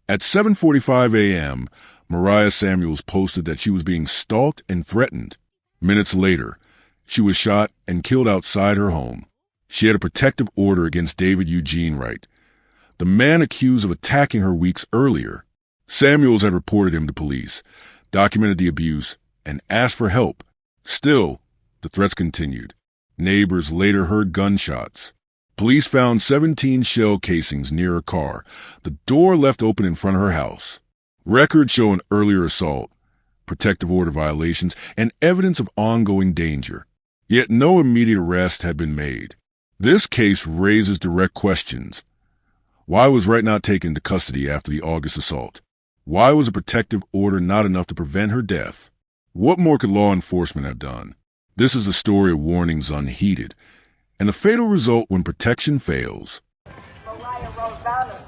At 7:45 a.m., Mariah Samuels posted that she was being stalked and threatened. Minutes later, she was shot and killed outside her home. She had a protective order against David Eugene Wright, the man accused of attacking her weeks earlier. Samuels had reported him to police, documented the abuse, and asked for help. Still, the threats continued. Neighbors later heard gunshots. Police found 17 shell casings near her car, the door left open in front of her house. Records show an earlier assault, protective order violations, and evidence of ongoing danger. Yet no immediate arrest had been made. This case raises direct questions. Why was Wright not taken into custody after the August assault? Why was a protective order not enough to prevent her death? What more could law enforcement have done? This is the story of warnings unheeded, and the fatal result when protection fails. Mariah Rosanna.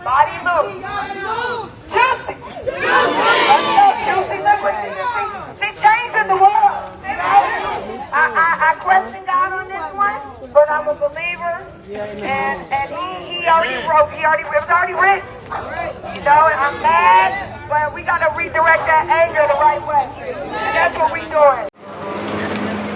Body loose. Juicy. Juicy. Look what she's changing the world. I question God on this one, but I'm a believer, and he already wrote. It was already written. You know, and I'm mad, but we got to redirect that anger the right way, and that's what we're doing.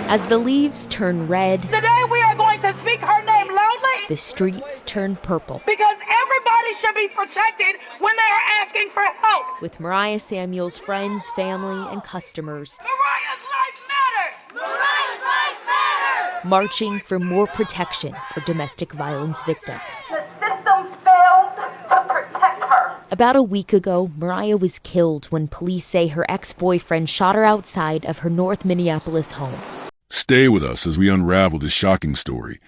As the leaves turn red, Today we are going to speak her name loudly. the streets turn purple. Because everybody should be protected when they are asking for help. With Mariah Samuels' friends, family, and customers Mariah's life matters. Mariah's life matters. marching for more protection for domestic violence victims. The system failed to protect her. About a week ago, Mariah was killed when police say her ex-boyfriend shot her outside of her North Minneapolis home. Stay with us as we unravel this shocking story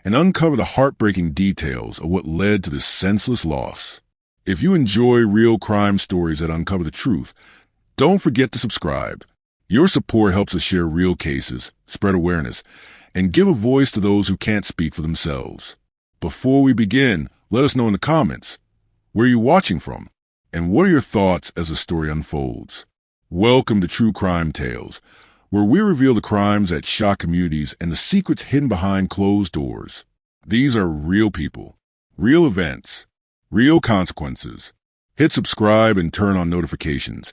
and uncover the heartbreaking details of what led to this senseless loss. If you enjoy real crime stories that uncover the truth, don't forget to subscribe. Your support helps us share real cases, spread awareness, and give a voice to those who can't speak for themselves. Before we begin, let us know in the comments, where are you watching from? And what are your thoughts as the story unfolds? Welcome to True Crime Tales, where we reveal the crimes that shock communities and the secrets hidden behind closed doors. These are real people, real events, real consequences. Hit subscribe and turn on notifications.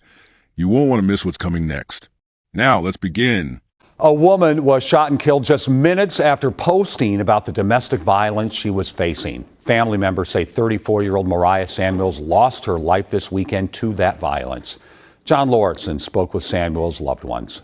You won't want to miss what's coming next. Now, let's begin. A woman was shot and killed just minutes after posting about the domestic violence she was facing. Family members say 34-year-old Mariah Samuels lost her life this weekend to that violence. John Lauritsen spoke with Samuels' loved ones.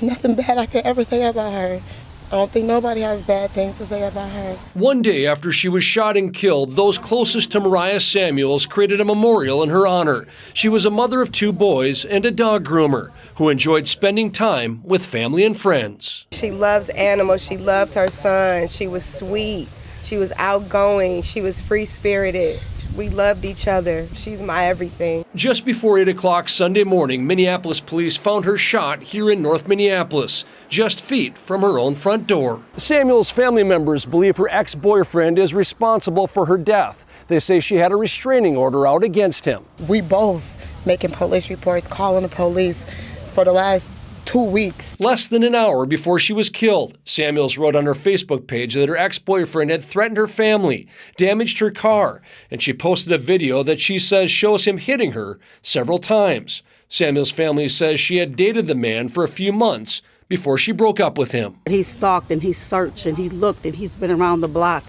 Nothing bad I could ever say about her. I don't think nobody has bad things to say about her. One day after she was shot and killed, those closest to Mariah Samuels created a memorial in her honor. She was a mother of 2 boys and a dog groomer who enjoyed spending time with family and friends. She loves animals. She loved her son. She was sweet. She was outgoing. She was free-spirited. We loved each other. She's my everything. Just before 8 o'clock Sunday morning, Minneapolis police found her shot here in North Minneapolis, just feet from her own front door. Samuel's family members believe her ex-boyfriend is responsible for her death. They say she had a restraining order out against him. We both making police reports, calling the police for the last 2 weeks. Less than an hour before she was killed, Samuels wrote on her Facebook page that her ex-boyfriend had threatened her family, damaged her car, and she posted a video that she says shows him hitting her several times. Samuels' family says she had dated the man for a few months before she broke up with him. He stalked and he searched and he looked and he's been around the block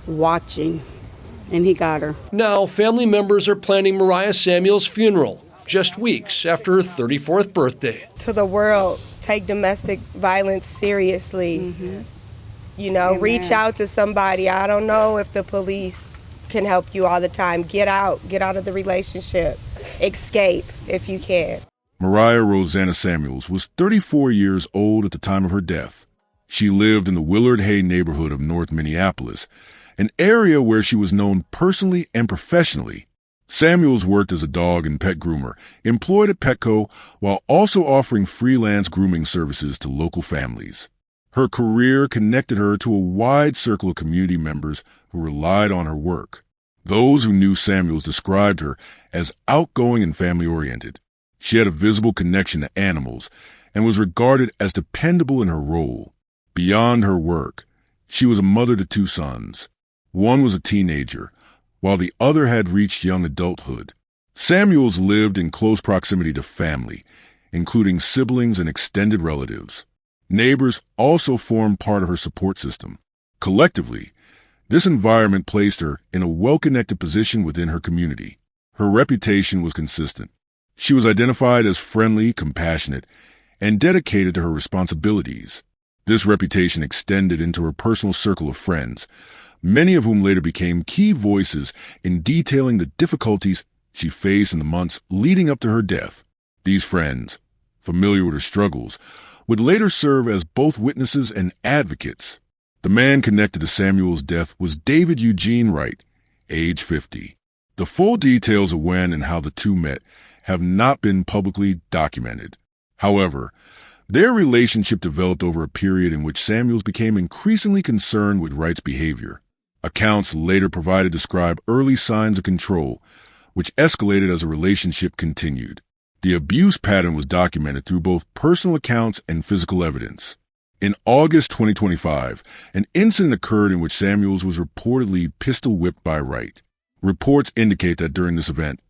watching, and he got her. Now, family members are planning Mariah Samuels' funeral just weeks after her 34th birthday. To the world, take domestic violence seriously. You know, Amen. Reach out to somebody. I don't know if the police can help you all the time. Get out of the relationship. Escape if you can. Mariah Rosanna Samuels was 34 years old at the time of her death. She lived in the Willard Hay neighborhood of North Minneapolis, an area where she was known personally and professionally. Samuels worked as a dog and pet groomer, employed at Petco, while also offering freelance grooming services to local families. Her career connected her to a wide circle of community members who relied on her work. Those who knew Samuels described her as outgoing and family-oriented. She had a visible connection to animals and was regarded as dependable in her role. Beyond her work, she was a mother to 2 sons. One was a teenager, while the other had reached young adulthood. Samuels lived in close proximity to family, including siblings and extended relatives. Neighbors also formed part of her support system. Collectively, this environment placed her in a well-connected position within her community. Her reputation was consistent. She was identified as friendly, compassionate, and dedicated to her responsibilities. This reputation extended into her personal circle of friends, many of whom later became key voices in detailing the difficulties she faced in the months leading up to her death. These friends, familiar with her struggles, would later serve as both witnesses and advocates. The man connected to Samuel's death was David Eugene Wright, age 50. The full details of when and how the two met have not been publicly documented. However, their relationship developed over a period in which Samuels became increasingly concerned with Wright's behavior. Accounts later provided describe early signs of control, which escalated as the relationship continued. The abuse pattern was documented through both personal accounts and physical evidence. In August 2025, an incident occurred in which Samuels was reportedly pistol-whipped by Wright. Reports indicate that during this event,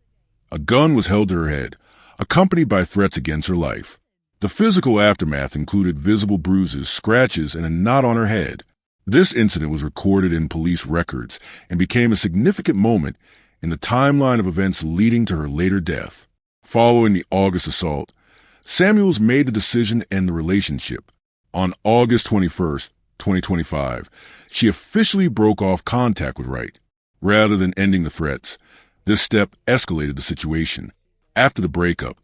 a gun was held to her head, accompanied by threats against her life. The physical aftermath included visible bruises, scratches, and a knot on her head. This incident was recorded in police records and became a significant moment in the timeline of events leading to her later death. Following the August assault, Samuels made the decision to end the relationship. On August 21st, 2025, she officially broke off contact with Wright. Rather than ending the threats, this step escalated the situation. After the breakup,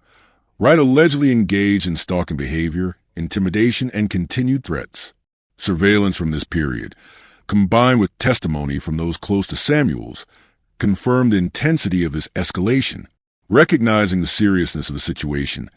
Wright allegedly engaged in stalking behavior, intimidation, and continued threats. Surveillance from this period, combined with testimony from those close to Samuels, confirmed the intensity of this escalation. Recognizing the seriousness of the situation,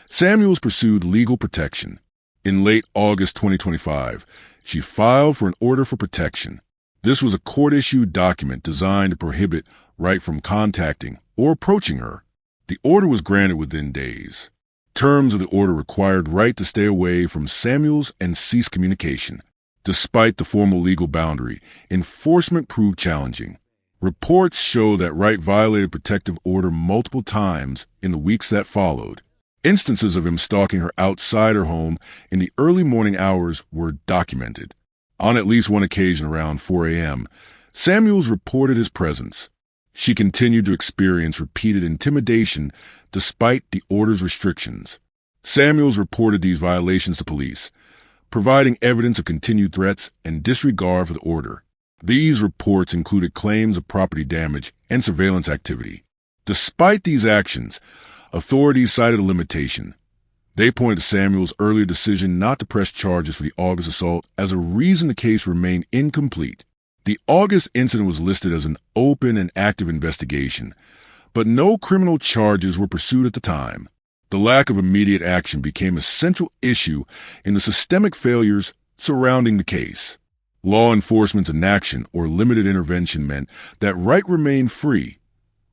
Samuels pursued legal protection. In late August 2025, she filed for an order for protection. This was a court-issued document designed to prohibit Wright from contacting or approaching her. The order was granted within days. Terms of the order required Wright to stay away from Samuels and cease communication. Despite the formal legal boundary, enforcement proved challenging. Reports show that Wright violated protective order multiple times in the weeks that followed. Instances of him stalking her outside her home in the early morning hours were documented. On at least one occasion around 4 a.m., Samuels reported his presence. She continued to experience repeated intimidation despite the order's restrictions. Samuels reported these violations to police, providing evidence of continued threats and disregard for the order. These reports included claims of property damage and surveillance activity. Despite these actions, authorities cited a limitation. They pointed to Samuels' earlier decision not to press charges for the August assault as a reason the case remained incomplete. The August incident was listed as an open and active investigation, but no criminal charges were pursued at the time. The lack of immediate action became a central issue in the systemic failures surrounding the case. Law enforcement's inaction or limited intervention meant that Wright remained free,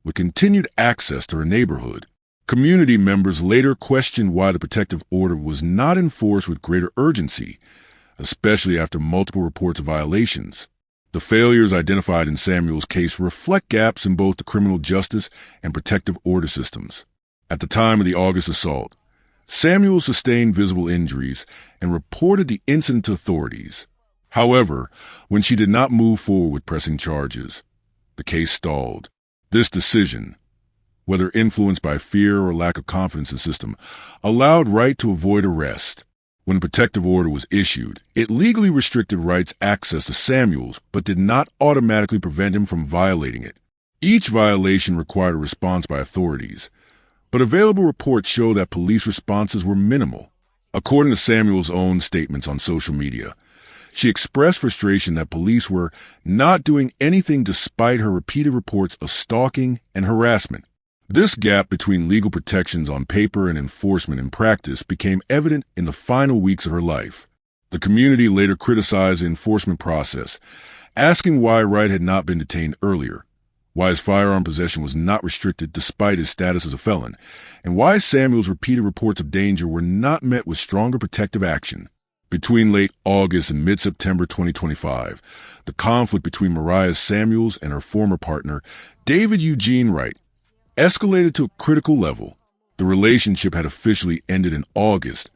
with continued access to her neighborhood. Community members later questioned why the protective order was not enforced with greater urgency, especially after multiple reports of violations. The failures identified in Samuel's case reflect gaps in both the criminal justice and protective order systems. At the time of the August assault, Samuel sustained visible injuries and reported the incident to authorities. However, when she did not move forward with pressing charges, the case stalled. This decision, whether influenced by fear or lack of confidence in the system, allowed Wright to avoid arrest. When a protective order was issued, it legally restricted Wright's access to Samuels, but did not automatically prevent him from violating it. Each violation required a response by authorities, but available reports show that police responses were minimal. According to Samuel's own statements on social media, she expressed frustration that police were not doing anything despite her repeated reports of stalking and harassment. This gap between legal protections on paper and enforcement in practice became evident in the final weeks of her life. The community later criticized the enforcement process, asking why Wright had not been detained earlier. why his firearm possession was not restricted despite his status as a felon, and why Samuels' repeated reports of danger were not met with stronger protective action. Between late August and mid-September 2025, the conflict between Mariah Samuels and her former partner, David Eugene Wright, escalated to a critical level. The relationship had officially ended in August,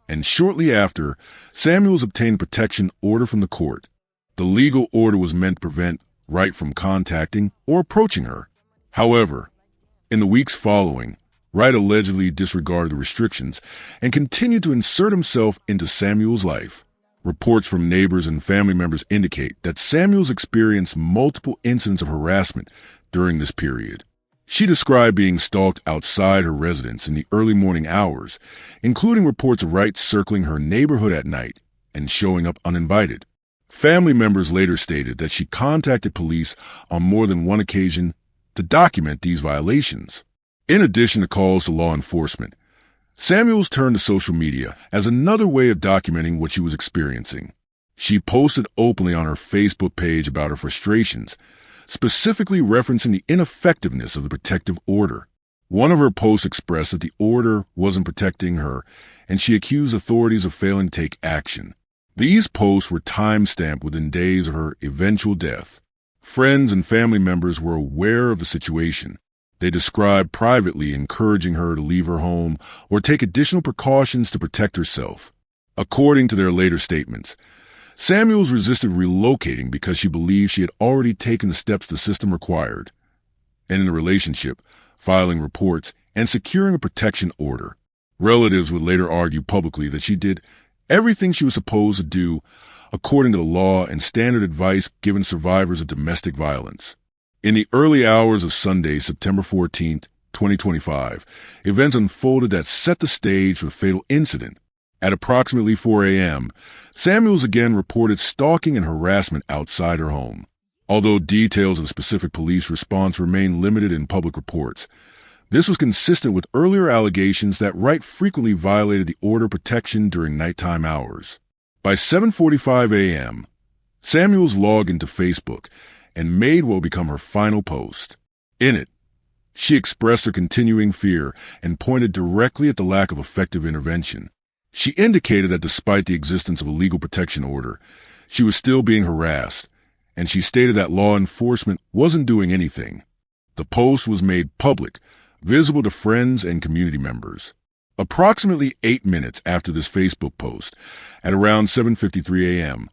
and shortly after, Samuels obtained a protection order from the court. The legal order was meant to prevent Wright from contacting or approaching her. However, in the weeks following, Wright allegedly disregarded the restrictions and continued to insert himself into Samuels' life. Reports from neighbors and family members indicate that Samuels experienced multiple incidents of harassment during this period. She described being stalked outside her residence in the early morning hours, including reports of Wright circling her neighborhood at night and showing up uninvited. Family members later stated that she contacted police on more than one occasion to document these violations. In addition to calls to law enforcement, Samuels turned to social media as another way of documenting what she was experiencing. She posted openly on her Facebook page about her frustrations, specifically referencing the ineffectiveness of the protective order. One of her posts expressed that the order wasn't protecting her, and she accused authorities of failing to take action. These posts were time-stamped within days of her eventual death. Friends and family members were aware of the situation. They described privately encouraging her to leave her home or take additional precautions to protect herself. According to their later statements, Samuels resisted relocating because she believed she had already taken the steps the system required. And in the relationship, filing reports and securing a protection order. Relatives would later argue publicly that she did everything she was supposed to do according to the law and standard advice given survivors of domestic violence. In the early hours of Sunday, September 14, 2025, events unfolded that set the stage for the fatal incident. At approximately 4 a.m., Samuels again reported stalking and harassment outside her home. Although details of the specific police response remain limited in public reports, this was consistent with earlier allegations that Wright frequently violated the order of protection during nighttime hours. By 7:45 a.m., Samuels logged into Facebook and made what would become her final post. In it, she expressed her continuing fear and pointed directly at the lack of effective intervention. She indicated that despite the existence of a legal protection order, she was still being harassed, and she stated that law enforcement wasn't doing anything. The post was made public, visible to friends and community members. Approximately 8 minutes after this Facebook post, at around 7:53 a.m.,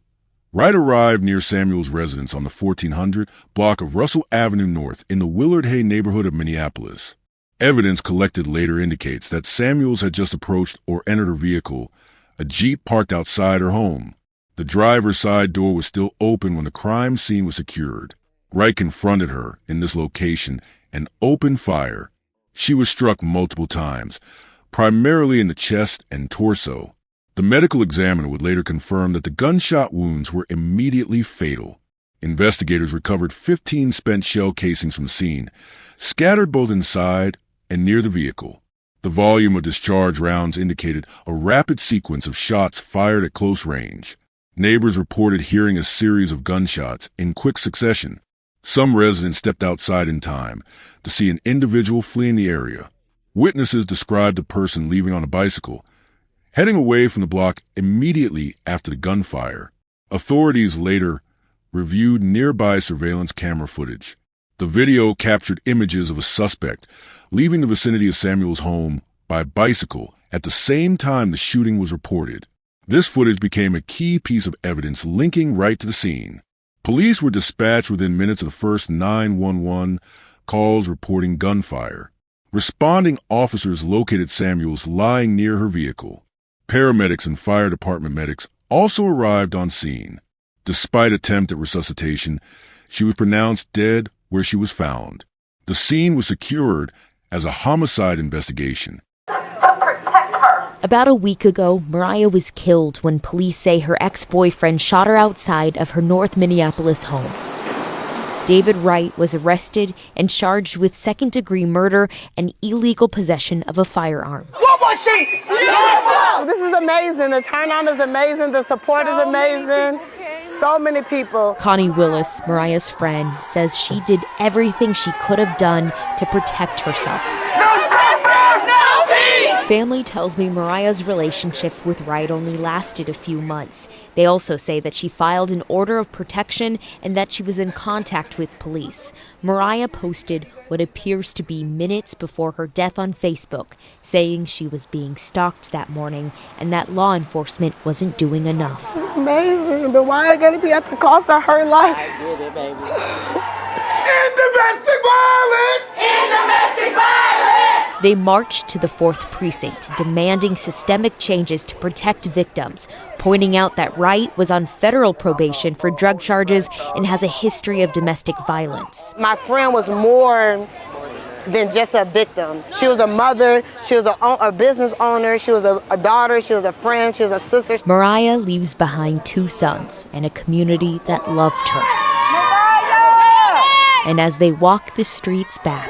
Wright arrived near Samuels' residence on the 1400 block of Russell Avenue North in the Willard Hay neighborhood of Minneapolis. Evidence collected later indicates that Samuels had just approached or entered her vehicle, a Jeep parked outside her home. The driver's side door was still open when the crime scene was secured. Wright confronted her in this location and opened fire. She was struck multiple times, primarily in the chest and torso. The medical examiner would later confirm that the gunshot wounds were immediately fatal. Investigators recovered 15 spent shell casings from the scene, scattered both inside and near the vehicle. The volume of discharged rounds indicated a rapid sequence of shots fired at close range. Neighbors reported hearing a series of gunshots in quick succession. Some residents stepped outside in time to see an individual fleeing the area. Witnesses described a person leaving on a bicycle, heading away from the block immediately after the gunfire. Authorities later reviewed nearby surveillance camera footage. The video captured images of a suspect leaving the vicinity of Samuels' home by bicycle at the same time the shooting was reported. This footage became a key piece of evidence linking Wright to the scene. Police were dispatched within minutes of the first 911 calls reporting gunfire. Responding officers located Samuels lying near her vehicle. Paramedics and fire department medics also arrived on scene. Despite attempt at resuscitation, she was pronounced dead where she was found. The scene was secured as a homicide investigation. About a week ago, Mariah was killed when police say her ex-boyfriend shot her outside of her North Minneapolis home. David Wright was arrested and charged with second-degree murder and illegal possession of a firearm. What was she? This is amazing. The turnout is amazing. The support is amazing. So many people. Connie Willis, Mariah's friend, says she did everything she could have done to protect herself. Family tells me Mariah's relationship with Wright only lasted a few months. They also say that she filed an order of protection and that she was in contact with police. Mariah posted what appears to be minutes before her death on Facebook, saying she was being stalked that morning and that law enforcement wasn't doing enough. Amazing, but why are they going to be at the cost of her life? I get it, baby. In domestic violence! In domestic violence! They marched to the 4th Precinct, demanding systemic changes to protect victims, pointing out that Wright was on federal probation for drug charges and has a history of domestic violence. My friend was more than just a victim. She was a mother, she was a business owner, she was a daughter, she was a friend, she was a sister. Mariah leaves behind 2 sons and a community that loved her. Mariah! And as they walk the streets back,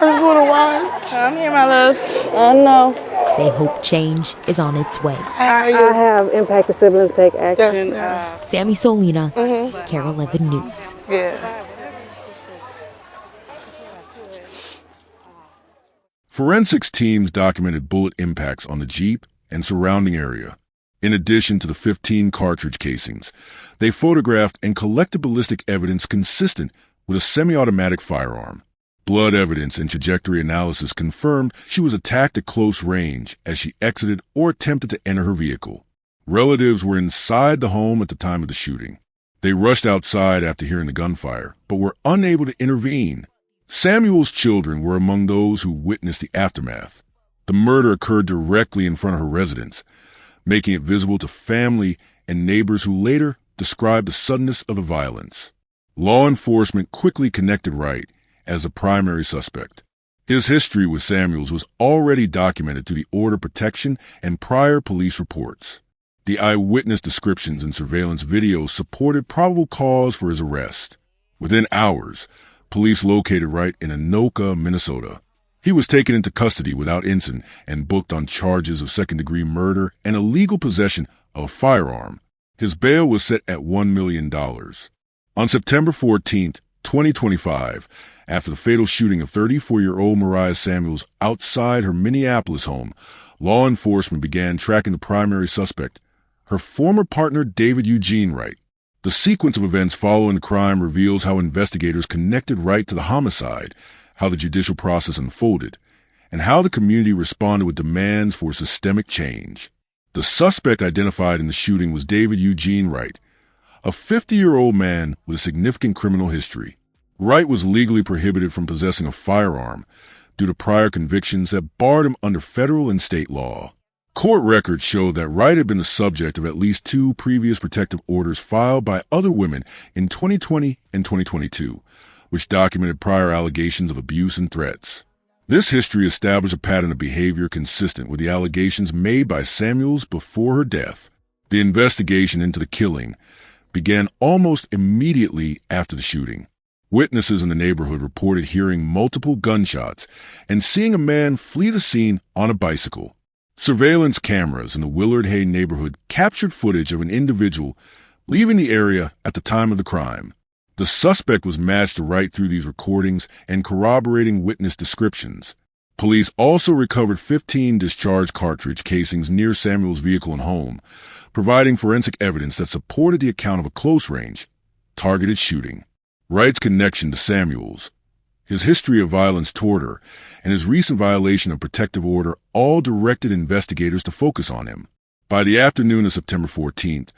I just want to watch. I'm here, my love. I know. they hope change is on its way. I have impacted siblings take action. Yes, Sammy Solina, Carol 11 News. Yeah. Forensics teams documented bullet impacts on the Jeep and surrounding area. In addition to the 15 cartridge casings, they photographed and collected ballistic evidence consistent with a semi-automatic firearm. Blood evidence and trajectory analysis confirmed she was attacked at close range as she exited or attempted to enter her vehicle. Relatives were inside the home at the time of the shooting. They rushed outside after hearing the gunfire, but were unable to intervene. Samuel's children were among those who witnessed the aftermath. The murder occurred directly in front of her residence, making it visible to family and neighbors who later described the suddenness of the violence. Law enforcement quickly connected Wright as the primary suspect. His history with Samuels was already documented through the order of protection and prior police reports. The eyewitness descriptions and surveillance videos supported probable cause for his arrest. Within hours, police located Wright in Anoka, Minnesota. He was taken into custody without incident and booked on charges of second-degree murder and illegal possession of a firearm. His bail was set at $1 million. On September 14, 2025, after the fatal shooting of 34-year-old Mariah Samuels outside her Minneapolis home, law enforcement began tracking the primary suspect, her former partner David Eugene Wright. The sequence of events following the crime reveals how investigators connected Wright to the homicide, how the judicial process unfolded, and how the community responded with demands for systemic change. The suspect identified in the shooting was David Eugene Wright, a 50-year-old man with a significant criminal history. Wright was legally prohibited from possessing a firearm due to prior convictions that barred him under federal and state law. Court records showed that Wright had been the subject of at least 2 previous protective orders filed by other women in 2020 and 2022, which documented prior allegations of abuse and threats. This history established a pattern of behavior consistent with the allegations made by Samuels before her death. The investigation into the killing began almost immediately after the shooting. Witnesses in the neighborhood reported hearing multiple gunshots and seeing a man flee the scene on a bicycle. Surveillance cameras in the Willard Hay neighborhood captured footage of an individual leaving the area at the time of the crime. The suspect was matched right through these recordings and corroborating witness descriptions. Police also recovered 15 discharged cartridge casings near Samuel's vehicle and home, providing forensic evidence that supported the account of a close-range, targeted shooting. Wright's connection to Samuels, his history of violence toward her, and his recent violation of protective order all directed investigators to focus on him. By the afternoon of September 14th,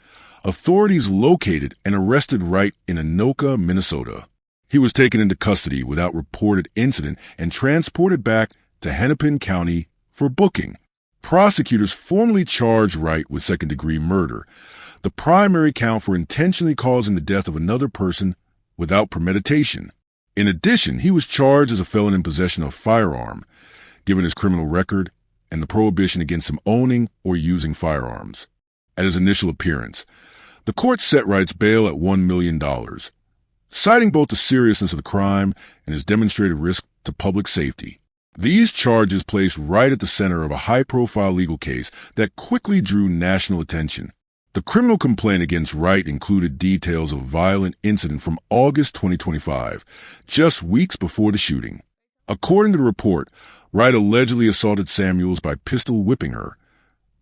authorities located and arrested Wright in Anoka, Minnesota. He was taken into custody without reported incident and transported back to Hennepin County for booking. Prosecutors formally charged Wright with second-degree murder, the primary count for intentionally causing the death of another person without premeditation. In addition, he was charged as a felon in possession of a firearm, given his criminal record and the prohibition against him owning or using firearms. At his initial appearance, the court set Wright's bail at $1 million, citing both the seriousness of the crime and his demonstrated risk to public safety. These charges placed Wright at the center of a high-profile legal case that quickly drew national attention. The criminal complaint against Wright included details of a violent incident from August 2025, just weeks before the shooting. According to the report, Wright allegedly assaulted Samuels by pistol whipping her,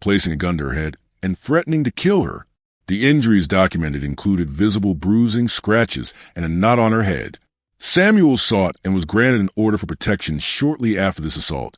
placing a gun to her head, and threatening to kill her. The injuries documented included visible bruising, scratches, and a knot on her head. Samuels sought and was granted an order for protection shortly after this assault,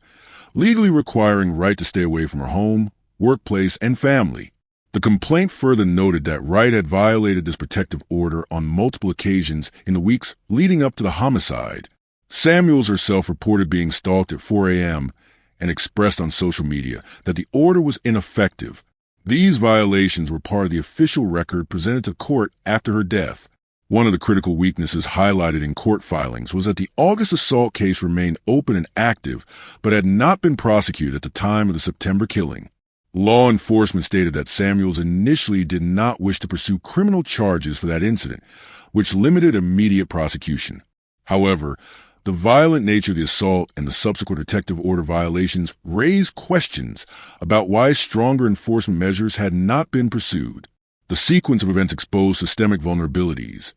legally requiring Wright to stay away from her home, workplace, and family. The complaint further noted that Wright had violated this protective order on multiple occasions in the weeks leading up to the homicide. Samuels herself reported being stalked at 4 a.m. and expressed on social media that the order was ineffective. These violations were part of the official record presented to court after her death. One of the critical weaknesses highlighted in court filings was that the August assault case remained open and active, but had not been prosecuted at the time of the September killing. Law enforcement stated that Samuels initially did not wish to pursue criminal charges for that incident, which limited immediate prosecution. However, the violent nature of the assault and the subsequent protective order violations raised questions about why stronger enforcement measures had not been pursued. The sequence of events exposed systemic vulnerabilities.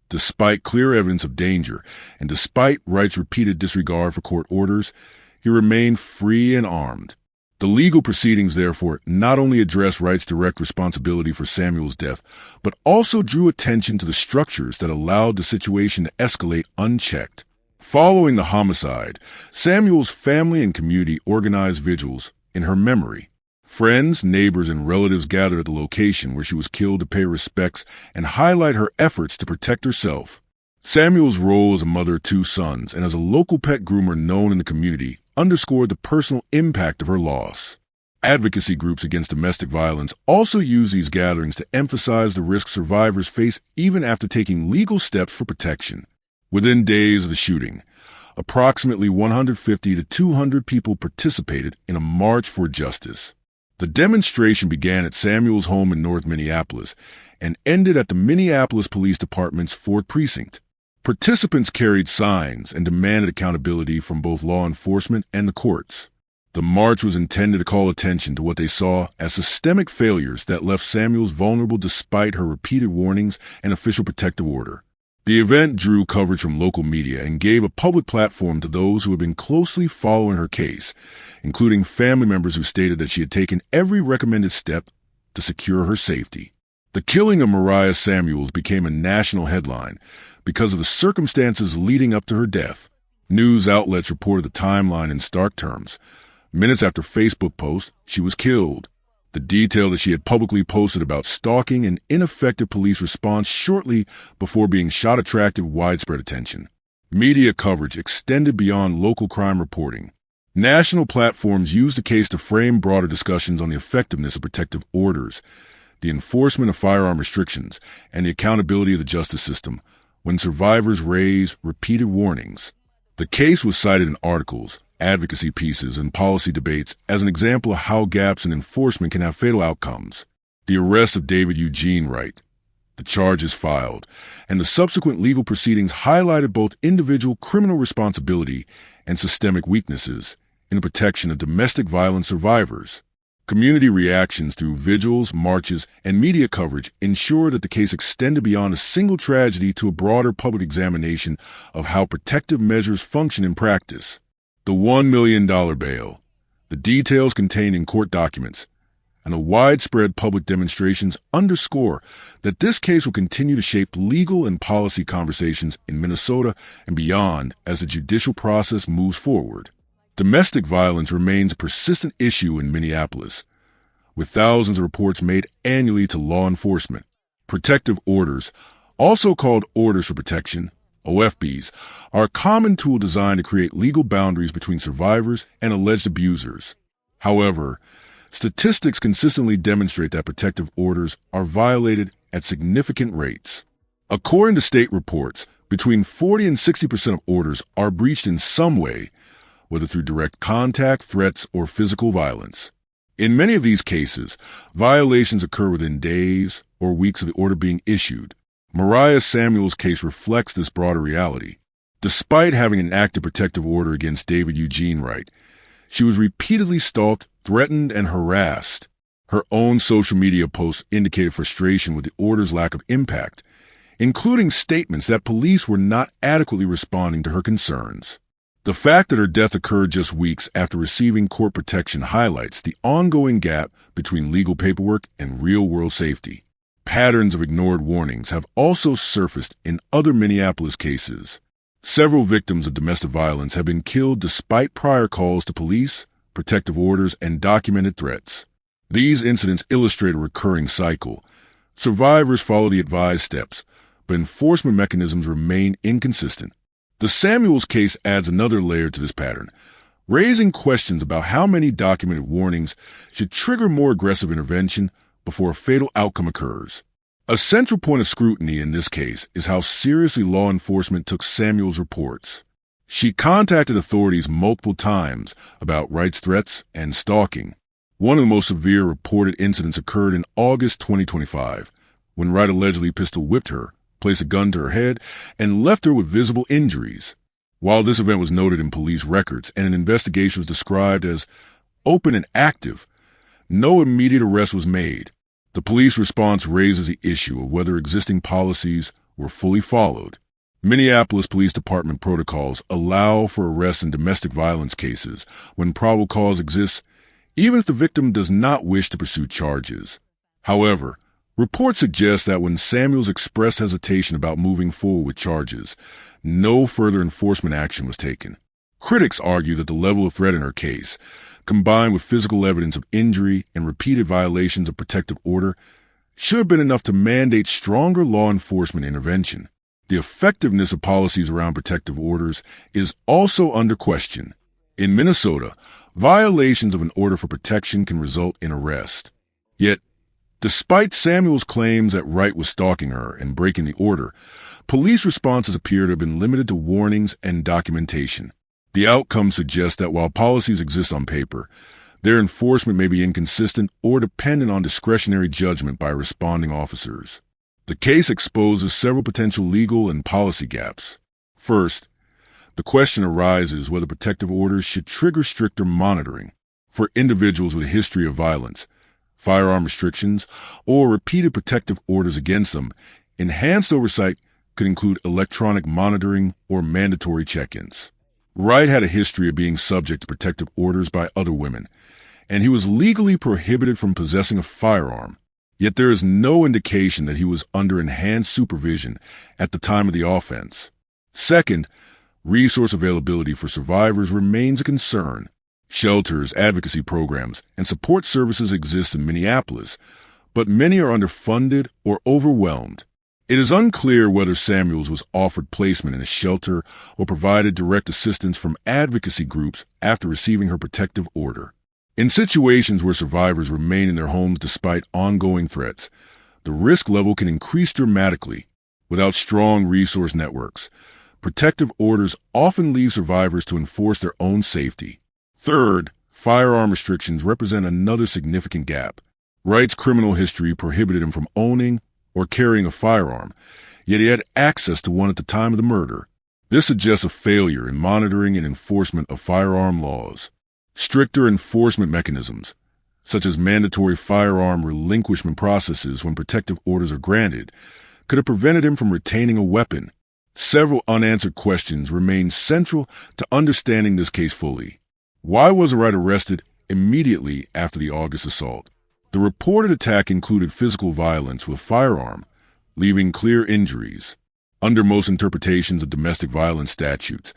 Despite clear evidence of danger, and despite Wright's repeated disregard for court orders, he remained free and armed. The legal proceedings, therefore, not only addressed Wright's direct responsibility for Samuel's death, but also drew attention to the structures that allowed the situation to escalate unchecked. Following the homicide, Samuel's family and community organized vigils in her memory. Friends, neighbors, and relatives gathered at the location where she was killed to pay respects and highlight her efforts to protect herself. Samuel's role as a mother of two sons and as a local pet groomer known in the community underscored the personal impact of her loss. Advocacy groups against domestic violence also use these gatherings to emphasize the risks survivors face even after taking legal steps for protection. Within days of the shooting, approximately 150 to 200 people participated in a march for justice. The demonstration began at Samuel's home in North Minneapolis and ended at the Minneapolis Police Department's 4th Precinct. Participants carried signs and demanded accountability from both law enforcement and the courts. The march was intended to call attention to what they saw as systemic failures that left Samuels vulnerable despite her repeated warnings and official protective order. The event drew coverage from local media and gave a public platform to those who had been closely following her case, including family members who stated that she had taken every recommended step to secure her safety. The killing of Mariah Samuels became a national headline because of the circumstances leading up to her death. News outlets reported the timeline in stark terms. Minutes after Facebook post, she was killed. The detail that she had publicly posted about stalking and ineffective police response shortly before being shot attracted widespread attention. Media coverage extended beyond local crime reporting. National platforms used the case to frame broader discussions on the effectiveness of protective orders, the enforcement of firearm restrictions, and the accountability of the justice system when survivors raised repeated warnings. The case was cited in articles, advocacy pieces, and policy debates as an example of how gaps in enforcement can have fatal outcomes. The arrest of David Eugene Wright, the charges filed, and the subsequent legal proceedings highlighted both individual criminal responsibility and systemic weaknesses in the protection of domestic violence survivors. Community reactions through vigils, marches, and media coverage ensured that the case extended beyond a single tragedy to a broader public examination of how protective measures function in practice. The $1 million bail, the details contained in court documents, and the widespread public demonstrations underscore that this case will continue to shape legal and policy conversations in Minnesota and beyond as the judicial process moves forward. Domestic violence remains a persistent issue in Minneapolis, with thousands of reports made annually to law enforcement. Protective orders, also called orders for protection, OFBs, are a common tool designed to create legal boundaries between survivors and alleged abusers. However, statistics consistently demonstrate that protective orders are violated at significant rates. According to state reports, between 40 and 60% of orders are breached in some way, whether through direct contact, threats, or physical violence. In many of these cases, violations occur within days or weeks of the order being issued. Mariah Samuels' case reflects this broader reality. Despite having an active protective order against David Eugene Wright, she was repeatedly stalked, threatened, and harassed. Her own social media posts indicated frustration with the order's lack of impact, including statements that police were not adequately responding to her concerns. The fact that her death occurred just weeks after receiving court protection highlights the ongoing gap between legal paperwork and real-world safety. Patterns of ignored warnings have also surfaced in other Minneapolis cases. Several victims of domestic violence have been killed despite prior calls to police, protective orders, and documented threats. These incidents illustrate a recurring cycle. Survivors follow the advised steps, but enforcement mechanisms remain inconsistent. The Samuels case adds another layer to this pattern, raising questions about how many documented warnings should trigger more aggressive intervention before a fatal outcome occurs. A central point of scrutiny in this case is how seriously law enforcement took Samuels' reports. She contacted authorities multiple times about rights threats and stalking. One of the most severe reported incidents occurred in August 2025, when Wright allegedly pistol-whipped her, placed a gun to her head, and left her with visible injuries. While this event was noted in police records and an investigation was described as open and active, no immediate arrest was made. The police response raises the issue of whether existing policies were fully followed. Minneapolis Police Department protocols allow for arrests in domestic violence cases when probable cause exists, even if the victim does not wish to pursue charges. However, reports suggest that when Samuels expressed hesitation about moving forward with charges, no further enforcement action was taken. Critics argue that the level of threat in her case, combined with physical evidence of injury and repeated violations of protective order, should have been enough to mandate stronger law enforcement intervention. The effectiveness of policies around protective orders is also under question. In Minnesota, violations of an order for protection can result in arrest. Yet, despite Samuels' claims that Wright was stalking her and breaking the order, police responses appear to have been limited to warnings and documentation. The outcome suggests that while policies exist on paper, their enforcement may be inconsistent or dependent on discretionary judgment by responding officers. The case exposes several potential legal and policy gaps. First, the question arises whether protective orders should trigger stricter monitoring. For individuals with a history of violence, firearm restrictions, or repeated protective orders against them, enhanced oversight could include electronic monitoring or mandatory check-ins. Wright had a history of being subject to protective orders by other women, and he was legally prohibited from possessing a firearm. Yet there is no indication that he was under enhanced supervision at the time of the offense. Second, resource availability for survivors remains a concern. Shelters, advocacy programs, and support services exist in Minneapolis, but many are underfunded or overwhelmed. It is unclear whether Samuels was offered placement in a shelter or provided direct assistance from advocacy groups after receiving her protective order. In situations where survivors remain in their homes despite ongoing threats, the risk level can increase dramatically. Without strong resource networks, protective orders often leave survivors to enforce their own safety. Third, firearm restrictions represent another significant gap. Wright's criminal history prohibited him from owning or carrying a firearm, yet he had access to one at the time of the murder. This suggests a failure in monitoring and enforcement of firearm laws. Stricter enforcement mechanisms, such as mandatory firearm relinquishment processes when protective orders are granted, could have prevented him from retaining a weapon. Several unanswered questions remain central to understanding this case fully. Why was Wright arrested immediately after the August assault? The reported attack included physical violence with a firearm, leaving clear injuries. Under most interpretations of domestic violence statutes,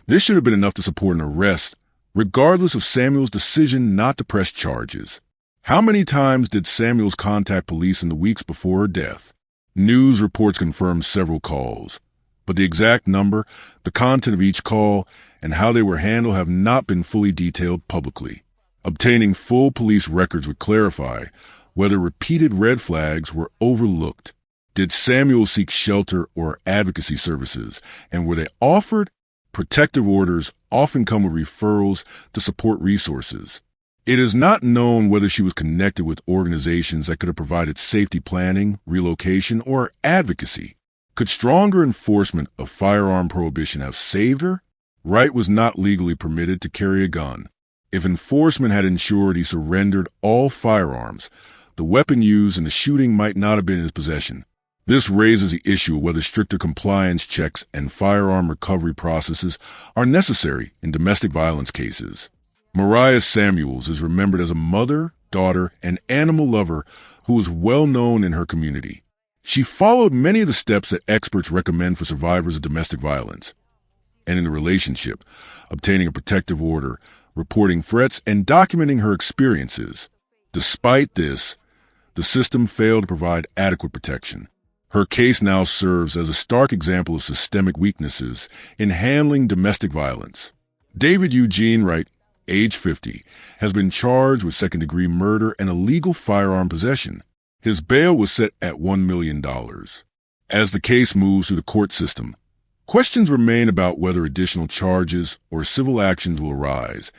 this should have been enough to support an arrest, regardless of Samuels' decision not to press charges. How many times did Samuels contact police in the weeks before her death? News reports confirmed several calls, but the exact number, the content of each call, and how they were handled have not been fully detailed publicly. Obtaining full police records would clarify whether repeated red flags were overlooked. Did Samuel seek shelter or advocacy services, and were they offered? Protective orders often come with referrals to support resources. It is not known whether she was connected with organizations that could have provided safety planning, relocation, or advocacy. Could stronger enforcement of firearm prohibition have saved her? Wright was not legally permitted to carry a gun. If enforcement had ensured he surrendered all firearms, the weapon used in the shooting might not have been in his possession. This raises the issue of whether stricter compliance checks and firearm recovery processes are necessary in domestic violence cases. Mariah Samuels is remembered as a mother, daughter, and animal lover who was well known in her community. She followed many of the steps that experts recommend for survivors of domestic violence. And in the relationship, obtaining a protective order, reporting threats, and documenting her experiences. Despite this, the system failed to provide adequate protection. Her case now serves as a stark example of systemic weaknesses in handling domestic violence. David Eugene Wright, age 50, has been charged with second-degree murder and illegal firearm possession. His bail was set at $1 million. As the case moves through the court system, questions remain about whether additional charges or civil actions will arise,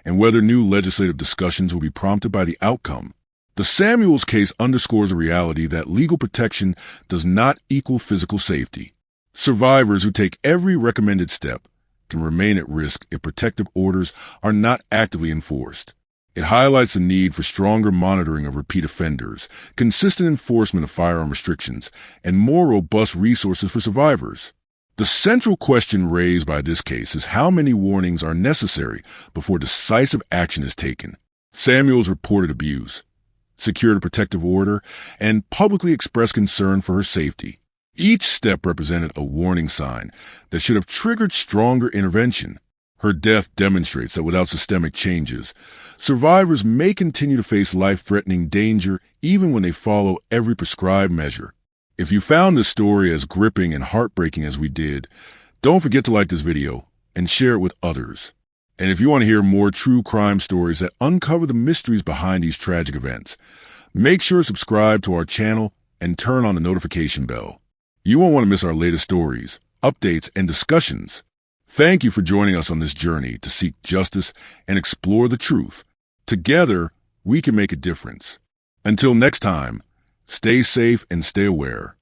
and whether new legislative discussions will be prompted by the outcome. The Samuels case underscores the reality that legal protection does not equal physical safety. Survivors who take every recommended step can remain at risk if protective orders are not actively enforced. It highlights the need for stronger monitoring of repeat offenders, consistent enforcement of firearm restrictions, and more robust resources for survivors. The central question raised by this case is how many warnings are necessary before decisive action is taken. Samuels reported abuse, secured a protective order, and publicly expressed concern for her safety. Each step represented a warning sign that should have triggered stronger intervention. Her death demonstrates that without systemic changes, survivors may continue to face life-threatening danger even when they follow every prescribed measure. If you found this story as gripping and heartbreaking as we did, don't forget to like this video and share it with others. And if you want to hear more true crime stories that uncover the mysteries behind these tragic events, make sure to subscribe to our channel and turn on the notification bell. You won't want to miss our latest stories, updates, and discussions. Thank you for joining us on this journey to seek justice and explore the truth. Together, we can make a difference. Until next time, stay safe and stay aware.